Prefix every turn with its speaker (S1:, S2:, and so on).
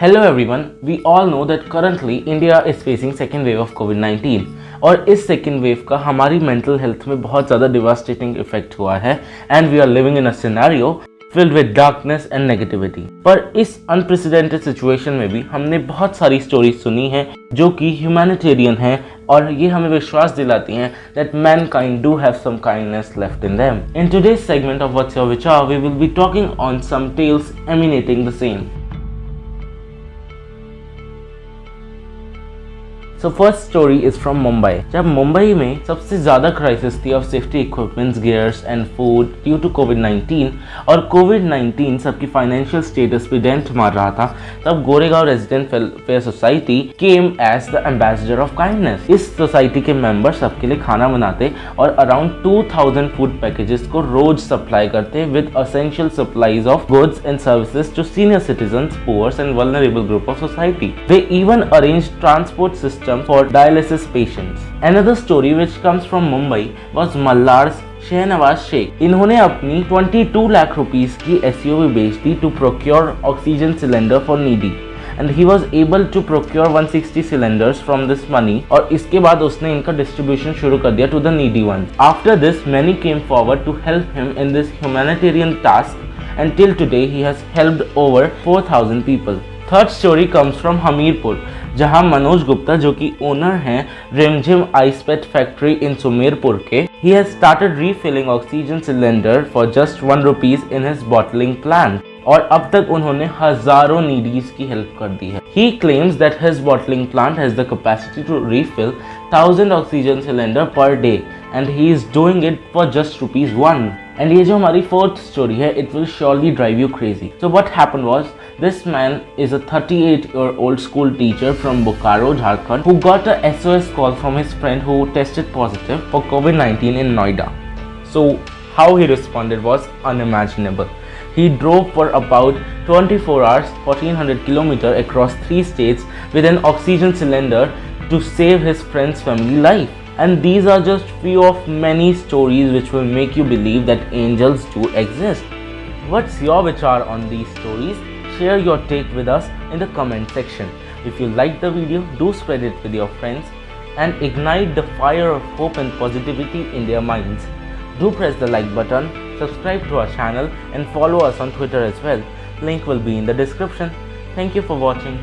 S1: Hello everyone, we all know that currently India is facing second wave of COVID-19 और इस second wave का हमारी mental health में बहुत ज़्यादा devastating effect हुआ है and we are living in a scenario filled with darkness and negativity। पर इस unprecedented situation में भी हमने बहुत सारी stories सुनी हैं जो कि humanitarian हैं और ये हमें विश्वास दिलाती हैं that mankind do have some kindness left in them। In today's segment of What's Your Vichar, we will be talking on some tales emanating the same। So first story is from Mumbai। जब मुंबई में सबसे ज़्यादा crisis थी of safety equipments, gears and food due to कोविड-19 और कोविड-19 सबकी financial status पे डेंट मार रहा था, तब Goregaon resident welfare society came as the ambassador of kindness. इस सोसाइटी के मेंबर सबके लिए खाना बनाते और अराउंड 2000 फूड पैकेजेस को रोज सप्लाई करते with essential supplies of goods and services to senior citizens, poors and vulnerable group of society. They even arrange transport system for dialysis patients। Another story which comes from Mumbai was Mallar's Shahnawaz Sheikh. इन्होंने अपनी 22 lakh rupees की SUV बेच दी to procure oxygen cylinder for needy and he was able to procure 160 cylinders from this money और इसके बाद उसने इनका distribution शुरू कर दिया to the needy ones। After this many came forward to help him in this humanitarian task and till today he has helped over 4000 people। Third story comes from Hamirpur, जहां मनोज गुप्ता जो कि ओनर हैं रिमझिम आइसपेट फैक्ट्री इन सुमेरपुर के, he has started refilling oxygen cylinder for just 1 rupees in his bottling plant और अब तक उन्होंने हजारों नीडीज की हेल्प कर दी है। He claims that his bottling plant has the capacity to refill 1000 oxygen cylinder per day and he is doing it for just ₹1। And ये जो हमारी फोर्थ स्टोरी है, it will surely drive you crazy। So what happened was, this man is a 38-year-old school teacher from Bokaro, Jharkhand, who got a SOS call from his friend who tested positive for COVID-19 in Noida। So how he responded was unimaginable। He drove for about 24 hours, 1400 km across 3 states with an oxygen cylinder to save his friend's family life। And these are just few of many stories which will make you believe that angels do exist। What's your vichar on these stories? Share your take with us in the comment section। If you like the video, do spread it with your friends and ignite the fire of hope and positivity in their minds। Do press the like button, subscribe to our channel and follow us on Twitter as well। Link will be in the description। Thank you for watching।